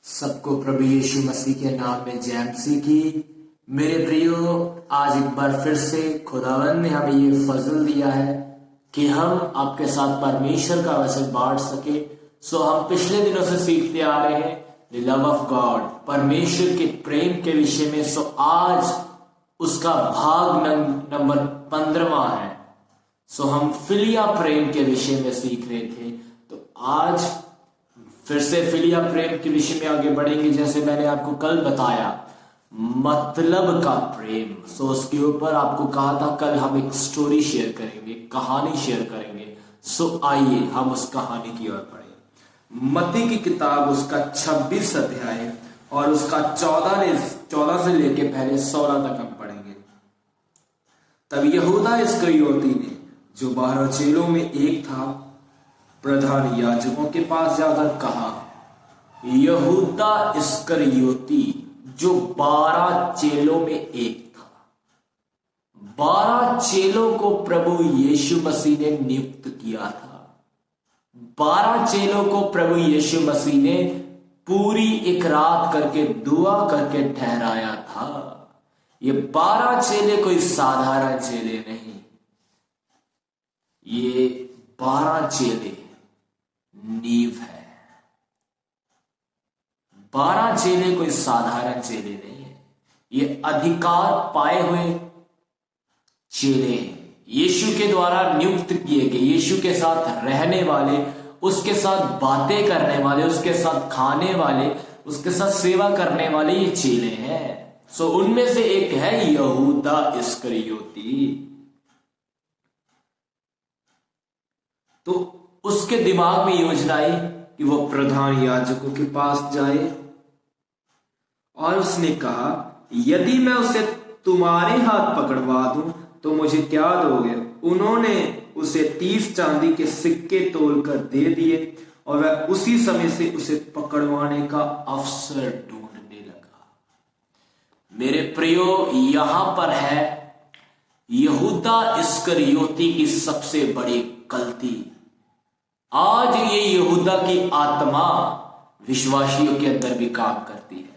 सबको प्रभु यीशु मसीह के नाम में जय मसीह की। मेरे प्रियो, आज एक बार फिर से खुदावंद ने हमें ये फजल दिया है कि हम आपके साथ परमेश्वर का वचन बांट सके। सो हम पिछले दिनों से सीखते आ रहे हैं द लव ऑफ गॉड, परमेश्वर के प्रेम के विषय में। सो आज उसका भाग नंबर 15वां है। सो हम फिलिया प्रेम के विषय में सीख रहे थे, तो आज फिर से फिलिया प्रेम के विषय में आगे बढ़ेंगे। जैसे मैंने आपको कल बताया, मतलब का प्रेम। सो उसके ऊपर आपको कहा था कल हम एक स्टोरी शेयर करेंगे, कहानी शेयर करेंगे। सो आइए हम उस कहानी की ओर बढ़े। मत्ती की किताब उसका 26 अध्याय और उसका 14 से लेके पहले 16 तक हम पढ़ेंगे। तब यहूदा इस्करियोती ने, जो 12 चेलों में एक था, प्रधान याजकों के पास जाकर कहा, यहूदा इस्करियोती जो 12 चेलों में एक था। 12 चेलों को प्रभु यीशु मसीह ने नियुक्त किया था। 12 चेलों को प्रभु यीशु मसीह ने पूरी एक रात करके दुआ करके ठहराया था। ये 12 चेले कोई साधारण चेले नहीं, ये 12 चेले नींव है। 12 चेले कोई साधारण चेले नहीं है, ये अधिकार पाए हुए चेले हैं, यीशु के द्वारा नियुक्त किए गए, यीशु के साथ रहने वाले, उसके साथ बातें करने वाले, उसके साथ खाने वाले, उसके साथ सेवा करने वाले ये चेले हैं। सो उनमें से एक है यहूदा इस्करियोती। तो उसके दिमाग में योजना आई कि वो प्रधान याजकों के पास जाए और उसने कहा, यदि मैं उसे तुम्हारे हाथ पकड़वा दूं तो मुझे क्या दोगे? उन्होंने उसे 30 चांदी के सिक्के तोलकर दे दिए और वह उसी समय से उसे पकड़वाने का अवसर ढूंढने लगा। मेरे प्रियो, यहां पर है यहूदा इस्करियोती की सबसे बड़ी गलती। आज ये यहूदा की आत्मा विश्वासियों के अंदर भी काम करती है।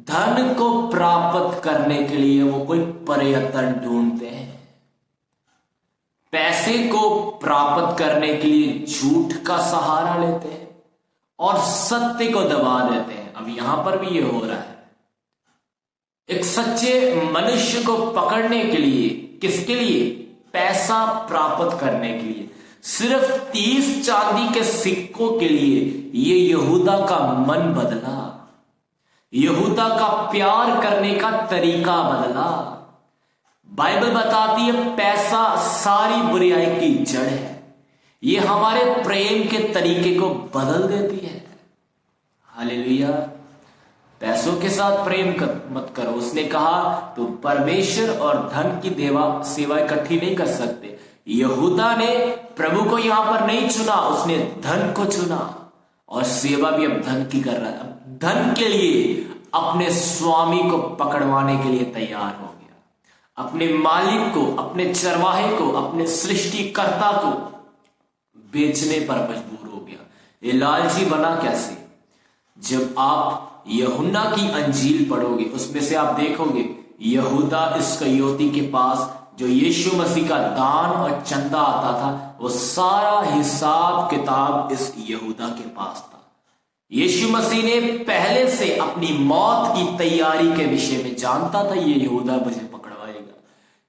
धन को प्राप्त करने के लिए वो कोई प्रयत्न ढूंढते हैं, पैसे को प्राप्त करने के लिए झूठ का सहारा लेते हैं और सत्य को दबा देते हैं। अब यहां पर भी ये हो रहा है। एक सच्चे मनुष्य को पकड़ने के लिए, किसके लिए? पैसा प्राप्त करने के लिए, सिर्फ 30 चांदी के सिक्कों के लिए ये यहूदा का मन बदला, यहूदा का प्यार करने का तरीका बदला। बाइबल बताती है पैसा सारी बुराई की जड़ है। ये हमारे प्रेम के तरीके को बदल देती है। हालेलुया। पैसों के साथ प्रेम मत करो। उसने कहा तुम परमेश्वर और धन की सेवा इकट्ठी नहीं कर सकते। यहूदा ने प्रभु को यहां पर नहीं चुना, उसने धन को चुना और सेवा भी अब धन की कर रहा है। अब धन के लिए अपने स्वामी को पकड़वाने के लिए तैयार हो गया, अपने मालिक को, अपने चरवाहे को, अपने सृष्टिकर्ता को बेचने पर मजबूर हो गया। ये लालची बना कैसे? जब आप यूहन्ना की अंजील पढ़ोगे, उसमें से आप देखोगे यहूदा इस्करियोती के पास जो यीशु मसीह का दान और चंदा आता था, वो सारा हिसाब किताब इस यहूदा के पास था। यीशु मसीह ने पहले से अपनी मौत की तैयारी के विषय में जानता था, ये यहूदा मुझे पकड़वाएगा,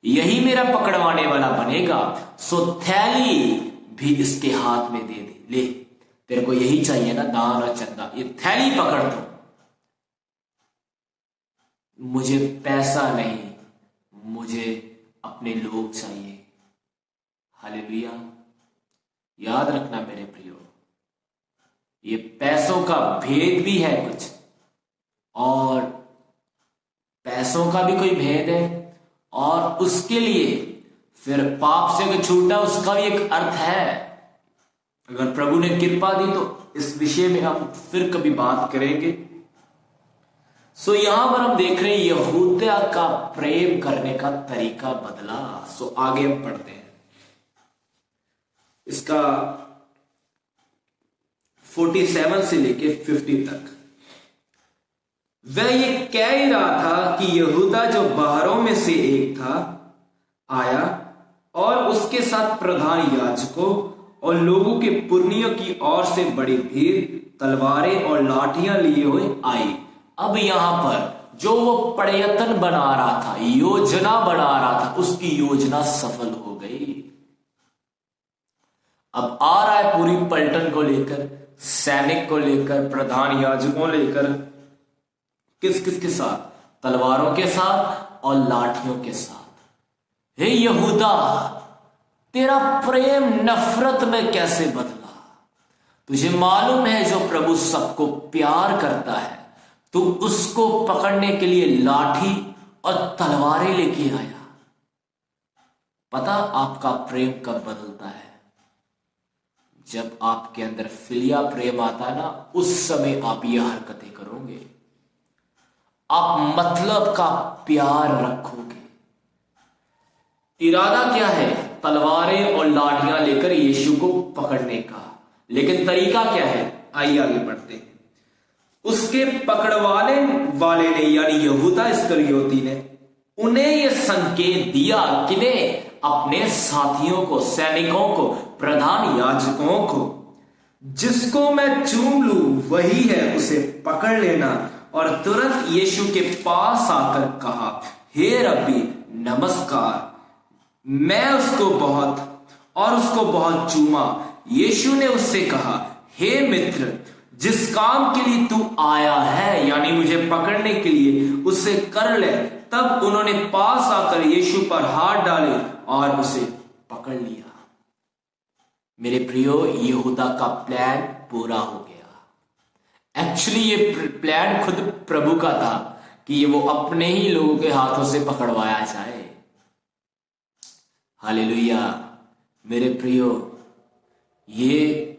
यही मेरा पकड़वाने वाला बनेगा। सो थैली भी इसके हाथ में दे दी, ले तेरे को यही चाहिए ना, दान और चंदा, ये थैली पकड़ दो। मुझे पैसा नहीं, मुझे अपने लोग चाहिए। हालेलुया। याद रखना मेरे प्रियो, ये पैसों का भेद भी है कुछ, और पैसों का भी कोई भेद है, और उसके लिए फिर पाप से अगर छूटना, उसका भी एक अर्थ है। अगर प्रभु ने कृपा दी तो इस विषय में हम फिर कभी बात करेंगे। सो यहां पर हम देख रहे हैं यहूदा का प्रेम करने का तरीका बदला। सो आगे हम पढ़ते हैं। इसका 47 से लेके 50 तक। वह ये कह ही रहा था कि यहूदा जो बाहरों में से एक था आया और उसके साथ प्रधान याजकों और लोगों के पुरनियों की ओर से बड़ी भीड़ तलवारें और लाठियां लिए हुए आई। अब यहां पर जो वो प्रयत्न बना रहा था, योजना बना रहा था, उसकी योजना सफल हो गई। अब आ रहा है पूरी पलटन को लेकर, सैनिक को लेकर, प्रधान याजकों लेकर, किस किस के साथ? तलवारों के साथ और लाठियों के साथ। हे यहूदा, तेरा प्रेम नफरत में कैसे बदला? तुझे मालूम है जो प्रभु सबको प्यार करता है, तू उसको पकड़ने के लिए लाठी और तलवारें लेके आया। पता आपका प्रेम कब बदलता है? जब आपके अंदर फिलिया प्रेम आता है ना, उस समय आप ये हरकतें करोगे। आप मतलब का प्यार रखोगे। इरादा क्या है? तलवारें और लाठियां लेकर यीशु को पकड़ने का। लेकिन तरीका क्या है? आइए आगे बढ़ते हैं। उसके पकड़वाने वाले ने यानी यहूदा इस्करियोती ने उन्हें यह संकेत दिया, किन्हें? अपने साथियों को, सैनिकों को, प्रधान याजकों को, जिसको मैं चूम लूं वही है, उसे पकड़ लेना। और तुरंत यीशु के पास आकर कहा, हे रब्बी, नमस्कार। मैं उसको बहुत चूमा। यीशु ने उससे कहा, हे मित्र, जिस काम के लिए तू आया है, यानी मुझे पकड़ने के लिए, उसे कर ले। तब उन्होंने पास आकर यीशु पर हाथ डाले और उसे पकड़ लिया। मेरे प्रियो, यहूदा का प्लान पूरा हो गया। एक्चुअली ये प्लान खुद प्रभु का था कि ये वो अपने ही लोगों के हाथों से पकड़वाया जाए। हालेलुया। मेरे प्रियो, ये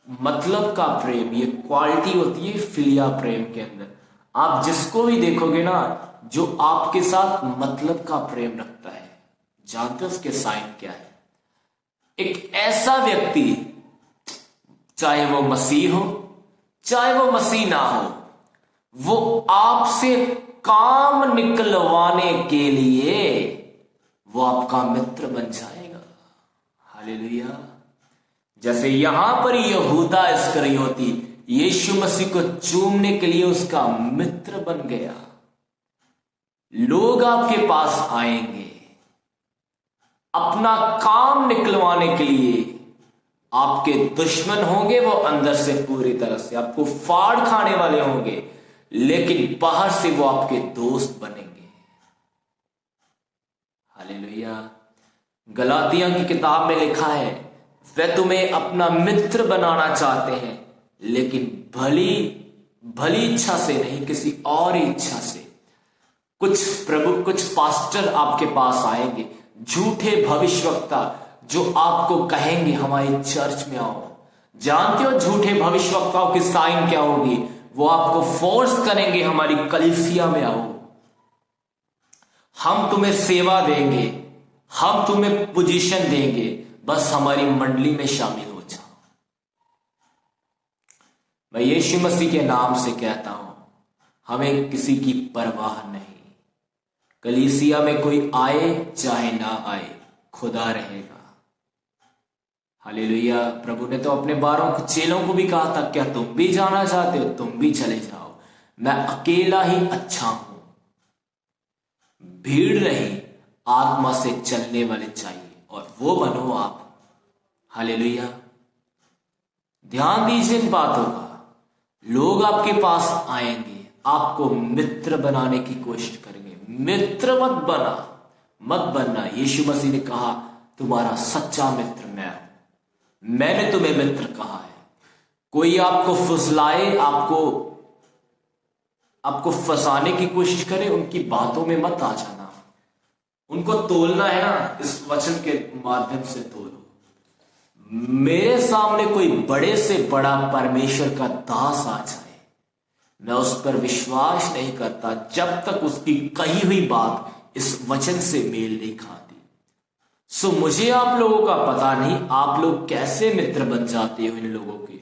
मतलब का प्रेम, ये क्वालिटी होती है फिलिया प्रेम के अंदर। आप जिसको भी देखोगे ना, जो आपके साथ मतलब का प्रेम रखता है, जानते हो उसके साइन क्या है? एक ऐसा व्यक्ति, चाहे वो मसीह हो चाहे वो मसीह ना हो, वो आपसे काम निकलवाने के लिए वो आपका मित्र बन जाएगा। हालेलुया। जैसे यहां पर यहूदा इस्करियोती यीशु मसीह को चूमने के लिए उसका मित्र बन गया। लोग आपके पास आएंगे अपना काम निकलवाने के लिए। आपके दुश्मन होंगे, वो अंदर से पूरी तरह से आपको फाड़ खाने वाले होंगे, लेकिन बाहर से वो आपके दोस्त बनेंगे। हालेलुया। गलातिया की किताब में लिखा है, वे तुम्हें अपना मित्र बनाना चाहते हैं, लेकिन भली इच्छा से नहीं, किसी और इच्छा से। कुछ पास्टर आपके पास आएंगे, झूठे भविष्यवक्ता, जो आपको कहेंगे हमारी चर्च में आओ। जानते हो झूठे भविष्यवक्ताओं की साइन क्या होगी? वो आपको फोर्स करेंगे हमारी कलीसिया में आओ, हम तुम्हें सेवा देंगे, हम तुम्हें पोजीशन देंगे, बस हमारी मंडली में शामिल हो जाओ। मैं यीशु मसीह के नाम से कहता हूं, हमें किसी की परवाह नहीं। कलीसिया में कोई आए चाहे ना आए, खुदा रहेगा। हालेलुया। प्रभु ने तो अपने 12 चेलों को भी कहा था, क्या तुम भी जाना चाहते हो? तुम भी चले जाओ, मैं अकेला ही अच्छा हूं। भीड़ नहीं, आत्मा से चलने वाले चाहिए, और वो बनो आप। हालेलुया। ध्यान दीजिए इन बातों का। लोग आपके पास आएंगे, आपको मित्र बनाने की कोशिश करेंगे। मित्र मत बनना। यीशु मसीह ने कहा, तुम्हारा सच्चा मित्र मैं हूं, मैंने तुम्हें मित्र कहा है। कोई आपको फुसलाए, आपको फंसाने की कोशिश करे, उनकी बातों में मत आ जाना। उनको तोलना है ना, इस वचन के माध्यम से तोलो। मेरे सामने कोई बड़े से बड़ा परमेश्वर का दास आ जाए, मैं उस पर विश्वास नहीं करता जब तक उसकी कही हुई बात इस वचन से मेल नहीं खाती। सो मुझे आप लोगों का पता नहीं, आप लोग कैसे मित्र बन जाते हो इन लोगों के।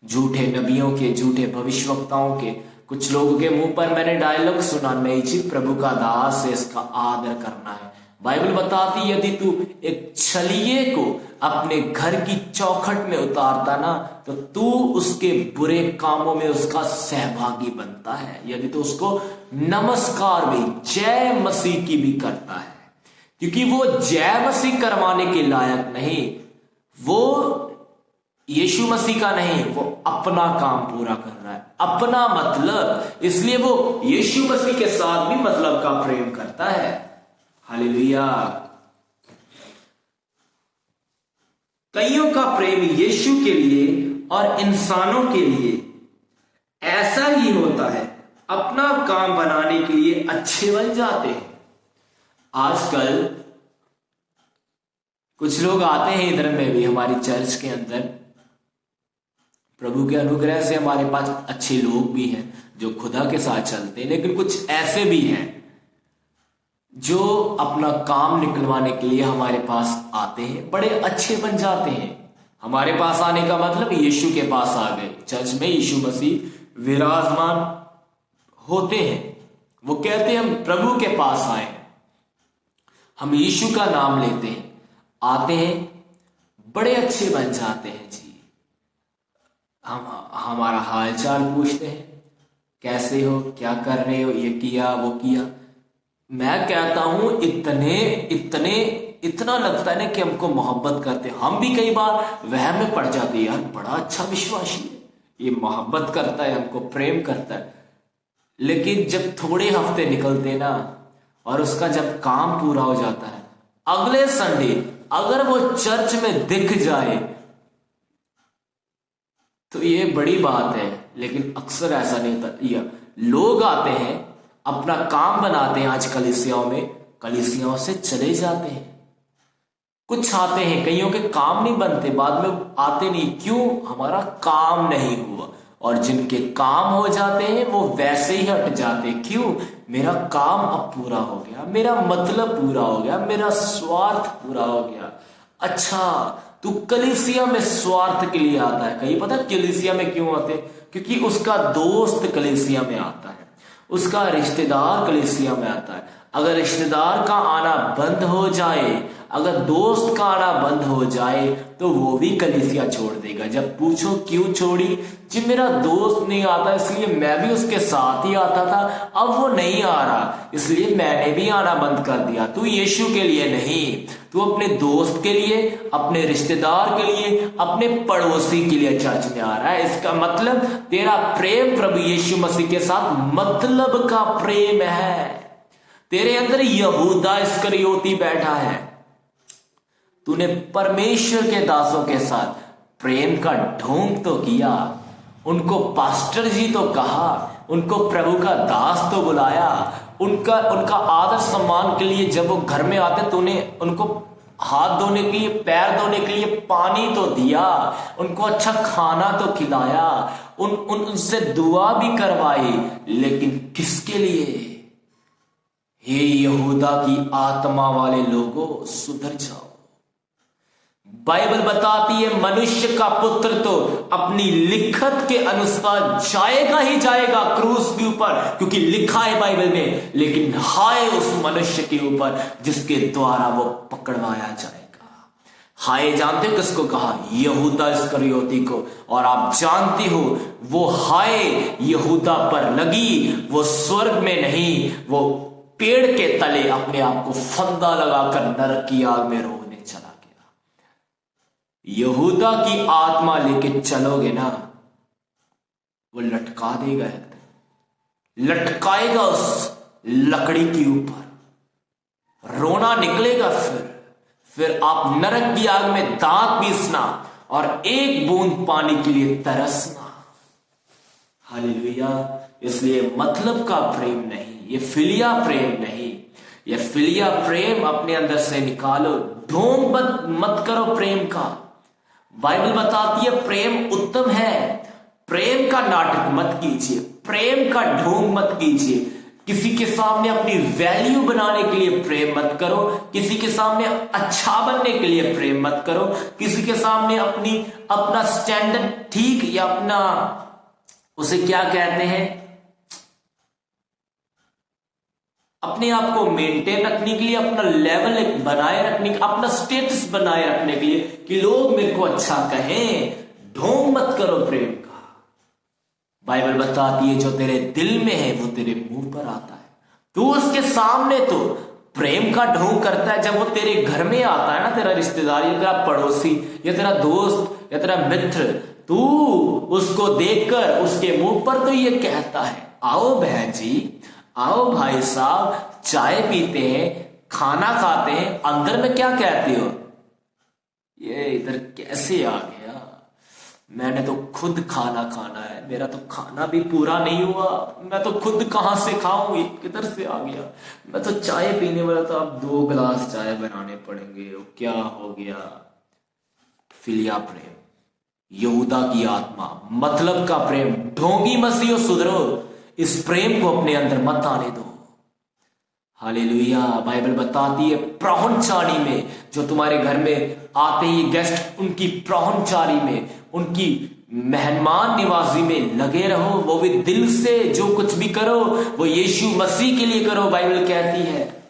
झूठे नबियों के, झूठे भविष्यवक्ताओं के, कुछ लोगों के मुंह पर मैंने डायलॉग सुना, निश्चित प्रभु का दास है, इसका आदर करना है। बाइबल बताती यदि तू एक छलिए को अपने घर की चौखट में उतारता ना, तो तू उसके बुरे कामों में उसका सहभागी बनता है। यदि तो उसको नमस्कार भी, जय मसीह की भी करता है, क्योंकि वो जय मसीह करवाने के लायक नहीं, वो यीशु मसीह का नहीं, वो अपना काम पूरा कर रहा है, अपना मतलब, इसलिए वो यीशु मसीह के साथ भी मतलब का प्रेम करता है। हालेलुया। कईयों का प्रेम यीशु के लिए और इंसानों के लिए ऐसा ही होता है, अपना काम बनाने के लिए अच्छे बन जाते हैं। आजकल कुछ लोग आते हैं इधर में भी, हमारी चर्च के अंदर प्रभु के अनुग्रह से हमारे पास अच्छे लोग भी हैं जो खुदा के साथ चलते हैं, लेकिन कुछ ऐसे भी हैं जो अपना काम निकलवाने के लिए हमारे पास आते हैं, बड़े अच्छे बन जाते हैं। हमारे पास आने का मतलब यीशु के पास आ गए, चर्च में यीशु मसीह विराजमान होते हैं। वो कहते हैं हम प्रभु के पास आए, हम यीशु का नाम लेते हैं, आते हैं, बड़े अच्छे बन जाते हैं जी। हम हमारा हालचाल पूछते हैं, कैसे हो, क्या कर रहे हो, ये किया वो किया। मैं कहता हूं इतना लगता है ना कि हमको मोहब्बत करते। हम भी कई बार वहम में पड़ जाते हैं, यार बड़ा अच्छा विश्वासी है, ये मोहब्बत करता है, हमको प्रेम करता है। लेकिन जब थोड़े हफ्ते निकलते ना और उसका जब काम पूरा हो जाता है, अगले संडे अगर वो चर्च में दिख जाए तो ये बड़ी बात है। लेकिन अक्सर ऐसा नहीं होता। लोग आते हैं, अपना काम बनाते हैं, आज कलीसियाओं में, कलीसियाओं से चले जाते हैं। कुछ आते हैं, कईयों के काम नहीं बनते, बाद में आते नहीं, क्यों? हमारा काम नहीं हुआ। और जिनके काम हो जाते हैं वो वैसे ही हट जाते हैं, क्यों? मेरा काम अब पूरा हो गया, मेरा मतलब पूरा हो गया, मेरा स्वार्थ पूरा हो गया। अच्छा, तू कलीसिया में स्वार्थ के लिए आता है। कहीं पता कलीसिया में क्यों आते? क्योंकि उसका दोस्त कलीसिया में आता है, उसका रिश्तेदार कलीसिया में आता है। अगर रिश्तेदार का आना बंद हो जाए, अगर दोस्त का आना बंद हो जाए, तो वो भी कलीसिया छोड़ देगा। जब पूछो क्यों छोड़ी? जी मेरा दोस्त नहीं आता, इसलिए मैं भी उसके साथ ही आता था, अब वो नहीं आ रहा, इसलिए मैंने भी आना बंद कर दिया। तू यीशु के लिए नहीं, तू अपने दोस्त के लिए, अपने रिश्तेदार के लिए, अपने पड़ोसी के लिए चर्च में आ रहा है। इसका मतलब तेरा प्रेम प्रभु यीशु मसीह के साथ मतलब का प्रेम है। तेरे अंदर यहूदा इस्करियोती बैठा है। तूने परमेश्वर के दासों के साथ प्रेम का ढोंग तो किया, उनको पास्टर जी तो कहा, उनको प्रभु का दास तो बुलाया, उनका आदर सम्मान के लिए जब वो घर में आते तूने उनको हाथ धोने के लिए, पैर धोने के लिए पानी तो दिया, उनको अच्छा खाना तो खिलाया, उनसे दुआ भी करवाई। लेकिन किसके लिए? हे यहूदा की आत्मा वाले लोगों, सुधर जाओ। बाइबल बताती है मनुष्य का पुत्र तो अपनी लिखत के अनुसार जाएगा ही जाएगा क्रूस के ऊपर, क्योंकि लिखा है बाइबल में। लेकिन हाय उस मनुष्य के ऊपर जिसके द्वारा वो पकड़वाया जाएगा। हाय जानते हो किसको कहा? यहूदा इस्करियोती को। और आप जानती हो वो हाय यहूदा पर लगी, वो स्वर्ग में नहीं, वो पेड़ के तले अपने आप को फंदा लगाकर नरक की आग में रोने चला गया। यहूदा की आत्मा लेके चलोगे ना, वो लटका देगा, लटकाएगा उस लकड़ी के ऊपर, रोना निकलेगा। फिर आप नरक की आग में दांत पीसना और एक बूंद पानी के लिए तरसना। हालेलुया। इसलिए मतलब का प्रेम नहीं, ये फिलिया प्रेम नहीं, ये फिलिया प्रेम अपने अंदर से निकालो। ढोंग मत करो प्रेम का। बाइबल बताती है प्रेम उत्तम है। प्रेम का नाटक मत कीजिए, प्रेम का ढोंग मत कीजिए। किसी के सामने अपनी वैल्यू बनाने के लिए प्रेम मत करो, किसी के सामने अच्छा बनने के लिए प्रेम मत करो, किसी के सामने अपना स्टैंडर्ड ठीक या अपना, उसे क्या कहते हैं, अपने आप को मेंटेन रखने के लिए, अपना लेवल एक बनाए रखने, अपना स्टेटस बनाए रखने के लिए कि लोग मेरे को अच्छा कहें, ढोंग मत करो प्रेम का। बाइबल बताती है जो तेरे दिल में है वो तेरे मुंह पर आता है। तू उसके सामने तो प्रेम का ढोंग करता है, जब वो तेरे घर में आता है ना, तेरा रिश्तेदार या तेरा पड़ोसी या तेरा दोस्त या तेरा मित्र, तू उसको देखकर उसके मुंह पर तो ये कहता है, आओ बहन जी, आओ भाई साहब, चाय पीते हैं, खाना खाते हैं, अंदर में क्या कहते हो, ये इधर कैसे आ गया, मैंने तो खुद खाना खाना है, मेरा तो खाना भी पूरा नहीं हुआ, मैं तो खुद कहां से खाऊं, ये किधर से आ गया, मैं तो चाय पीने वाला था, अब 2 गिलास चाय बनाने पड़ेंगे, वो क्या हो गया। फिलिया प्रेम, यहूदा की आत्मा, मतलब का प्रेम, ढोंगी मसीहो सुधरो, इस प्रेम को अपने अंदर मत आने दो। हालेलुया। बाइबल बताती है प्राहुणचारी में, जो तुम्हारे घर में आते ही गेस्ट, उनकी प्राहुणचारी में, उनकी मेहमान निवाजी में लगे रहो, वो भी दिल से, जो कुछ भी करो वो यीशु मसीह के लिए करो। बाइबल कहती है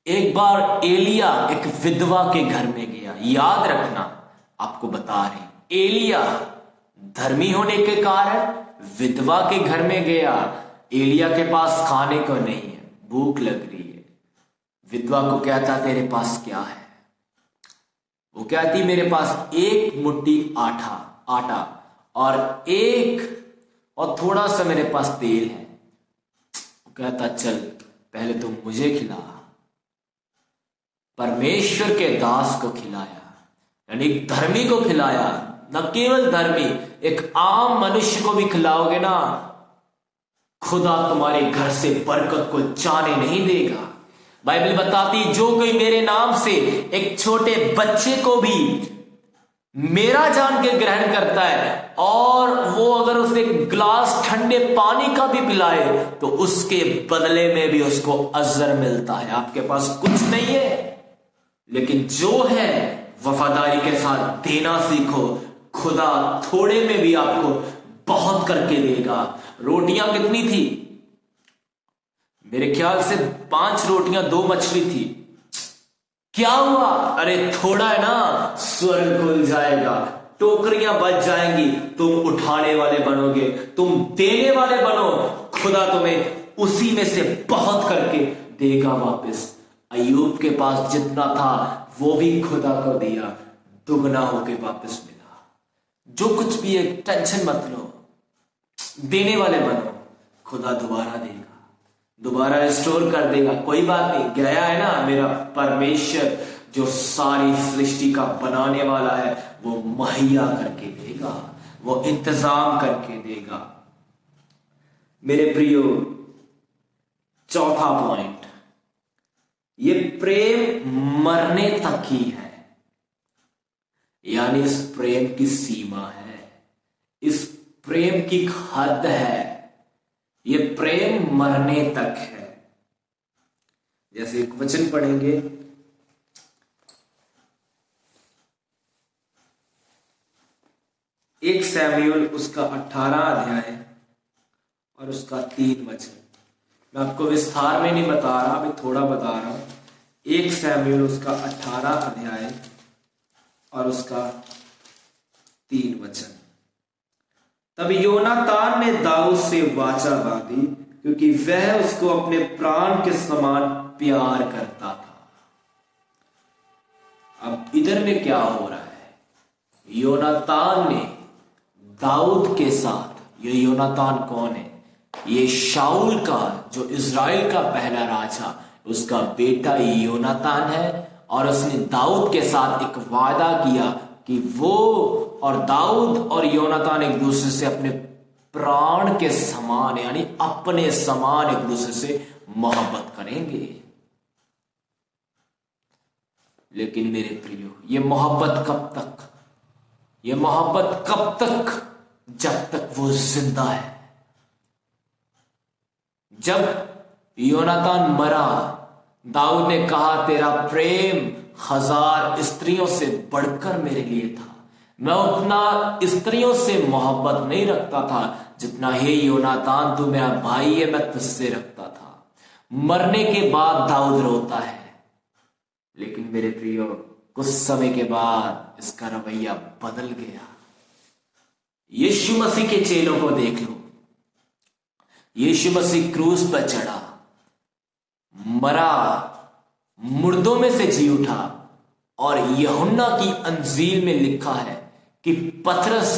एक बार एलिया एक विधवा के घर में गया, याद रखना, आपको बता रहे, एलिया धर्मी होने के कारण विधवा के घर में गया। एलिया के पास खाने को नहीं है, भूख लग रही है। विधवा को कहता तेरे पास क्या है, वो कहती मेरे पास 1 मुट्ठी आटा और थोड़ा सा मेरे पास तेल है। वो कहता चल पहले तुम मुझे खिला। परमेश्वर के दास को खिलाया, यानी धर्मी को खिलाया। न केवल धर्मी, एक आम मनुष्य को भी खिलाओगे ना, खुदा तुम्हारे घर से बरकत को जाने नहीं देगा। बाइबल बताती जो कोई मेरे नाम से एक छोटे बच्चे को भी मेरा जान के ग्रहण करता है, और वो अगर उसे ग्लास ठंडे पानी का भी पिलाए तो उसके बदले में भी उसको अजर मिलता है। आपके पास कुछ नहीं है, लेकिन जो है वफादारी के साथ देना सीखो, खुदा थोड़े में भी आपको बहुत करके देगा। रोटियां कितनी थी? मेरे ख्याल से 5 रोटियां 2 मछली थी। क्या हुआ? अरे थोड़ा है ना, स्वर्ग खुल जाएगा, टोकरियां बच जाएंगी, तुम उठाने वाले बनोगे, तुम देने वाले बनो, खुदा तुम्हें उसी में से बहुत करके देगा वापस। अय्यूब के पास जितना था वो भी खुदा को दिया, दुगना होके वापस मिला। जो कुछ भी है टेंशन मत लो, देने वाले बनो, खुदा दोबारा देगा, दोबारा रिस्टोर कर देगा। कोई बात नहीं, गया है ना मेरा परमेश्वर जो सारी सृष्टि का बनाने वाला है, वो मुहैया करके देगा, वो इंतजाम करके देगा। मेरे प्रियो, चौथा पॉइंट, ये प्रेम मरने तक ही है, यानी इस प्रेम की सीमा है, इस प्रेम की हद है, ये प्रेम मरने तक है। जैसे एक वचन पढ़ेंगे, एक सैमुएल उसका 18 अध्याय और उसका 3 वचन। मैं आपको विस्तार में नहीं बता रहा, अभी थोड़ा बता रहा हूं। 1 सैमुएल उसका 18 अध्याय और उसका 3 वचन। तब योनातान ने दाऊद से वाचा बांधी, क्योंकि वह उसको अपने प्राण के समान प्यार करता था। अब इधर में क्या हो रहा है? योनातान ने दाऊद के साथ, ये योनातान कौन है? ये शाऊल का, जो इज़राइल का पहला राजा, उसका बेटा योनातान है। और उसने दाऊद के साथ एक वादा किया कि वो और दाऊद और योनातान एक दूसरे से अपने प्राण के समान, यानी अपने समान एक दूसरे से मोहब्बत करेंगे। लेकिन मेरे प्रियो, ये मोहब्बत कब तक? ये मोहब्बत कब तक? जब तक वो जिंदा है, जब योनातान मरा, दाऊद ने कहा तेरा प्रेम 1000 स्त्रियों से बढ़कर मेरे लिए था। मैं उतना स्त्रियों से मोहब्बत नहीं रखता था जितना हे योनातान तू मेरा भाई है मैं तुझसे रखता था। मरने के बाद दाऊद रोता है, लेकिन मेरे प्रियो कुछ समय के बाद इसका रवैया बदल गया। यीशु मसीह के चेलों को देख लो, यीशु मसीह क्रूस पर चढ़ा, मरा, मुर्दों में से जी उठा, और यूहन्ना की अंजील में लिखा है कि पतरस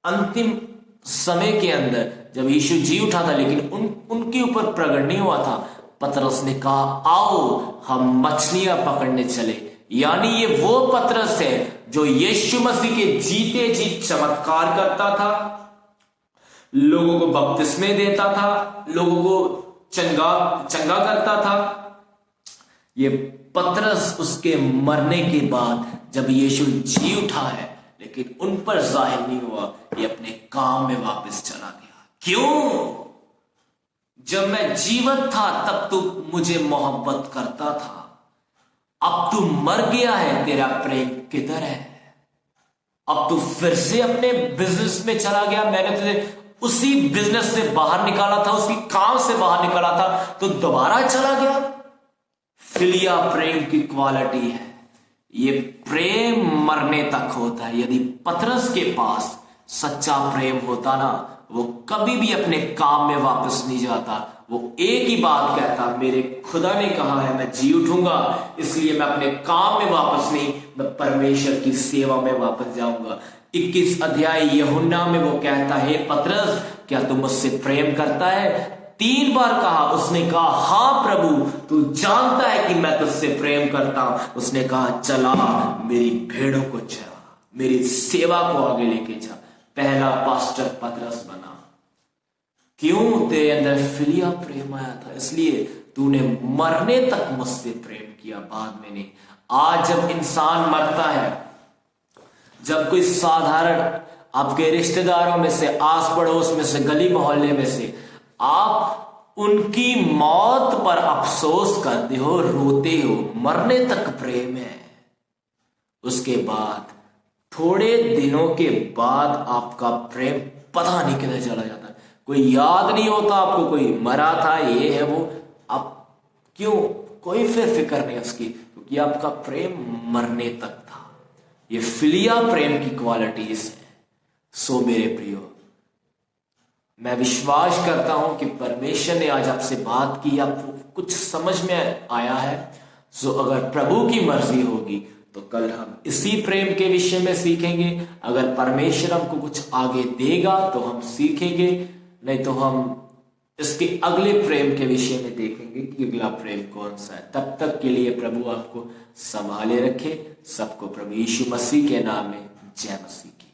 अंतिम समय के अंदर जब यीशु जी उठा था लेकिन उनके ऊपर प्रकट नहीं हुआ था, पतरस ने कहा आओ हम मछलियां पकड़ने चले। यानी ये वो पतरस है जो यीशु मसीह के जीते जी चमत्कार करता था, लोगों को बपतिस्मे देता था, लोगों को चंगा करता था। ये पतरस उसके मरने के बाद जब यीशु जी उठा है लेकिन उन पर जाहिर नहीं हुआ, ये अपने काम में वापस चला गया। क्यों? जब मैं जीवित था तब तू मुझे मोहब्बत करता था, अब तू मर गया है, तेरा प्रेम किधर है? अब तू फिर से अपने बिजनेस में चला गया। मैंने तुझे उसी बिजनेस से बाहर निकाला था, उसी काम से बाहर निकाला था, तो दोबारा चला गया। फिलिया प्रेम की क्वालिटी है, ये प्रेम मरने तक होता है। यदि पतरस के पास सच्चा प्रेम होता ना, वो कभी भी अपने काम में वापस नहीं जाता। वो एक ही बात कहता, मेरे खुदा ने कहा है मैं जी उठूंगा, इसलिए मैं अपने काम में वापस नहीं, मैं परमेश्वर की सेवा में वापस जाऊंगा। 21 अध्याय यूहन्ना में वो कहता है, पतरस क्या तू मुझसे प्रेम करता है? 3 बार कहा। उसने कहा हां प्रभु, तू जानता है कि मैं तुझसे प्रेम करता हूं। उसने कहा चला मेरी भेड़ों को चरा, मेरी सेवा को आगे लेके जा। पहला पास्टर पतरस बना। क्यों? तेरे अंदर फिलिया प्रेम आया था, इसलिए तूने मरने तक मुझसे प्रेम किया, बाद में नहीं। आज जब इंसान मरता है, जब कोई साधारण आपके रिश्तेदारों में से, आस पड़ोस में से, गली मोहल्ले में से आप उनकी मौत पर अफसोस करते हो, रोते हो, मरने तक प्रेम है। उसके बाद थोड़े दिनों के बाद आपका प्रेम पता नहीं किधर चला जाता है, कोई याद नहीं होता आपको, कोई मरा था, ये है वो। आप क्यों? कोई फिक्र नहीं उसकी, क्योंकि आपका प्रेम मरने तक था। ये फिलिया प्रेम की क्वालिटीज है। सो मेरे प्रियो, मैं विश्वास करता हूं कि परमेश्वर ने आज आपसे बात की, आपको कुछ समझ में आया है। सो अगर प्रभु की मर्जी होगी तो कल हम इसी प्रेम के विषय में सीखेंगे। अगर परमेश्वर हमको कुछ आगे देगा तो हम सीखेंगे, नहीं तो हम इसके अगले प्रेम के विषय में देखेंगे कि अगला प्रेम कौन सा है। तब तक के लिए प्रभु आपको संभाले रखे। सबको प्रभु यीशु मसीह के नाम में जय मसीह की।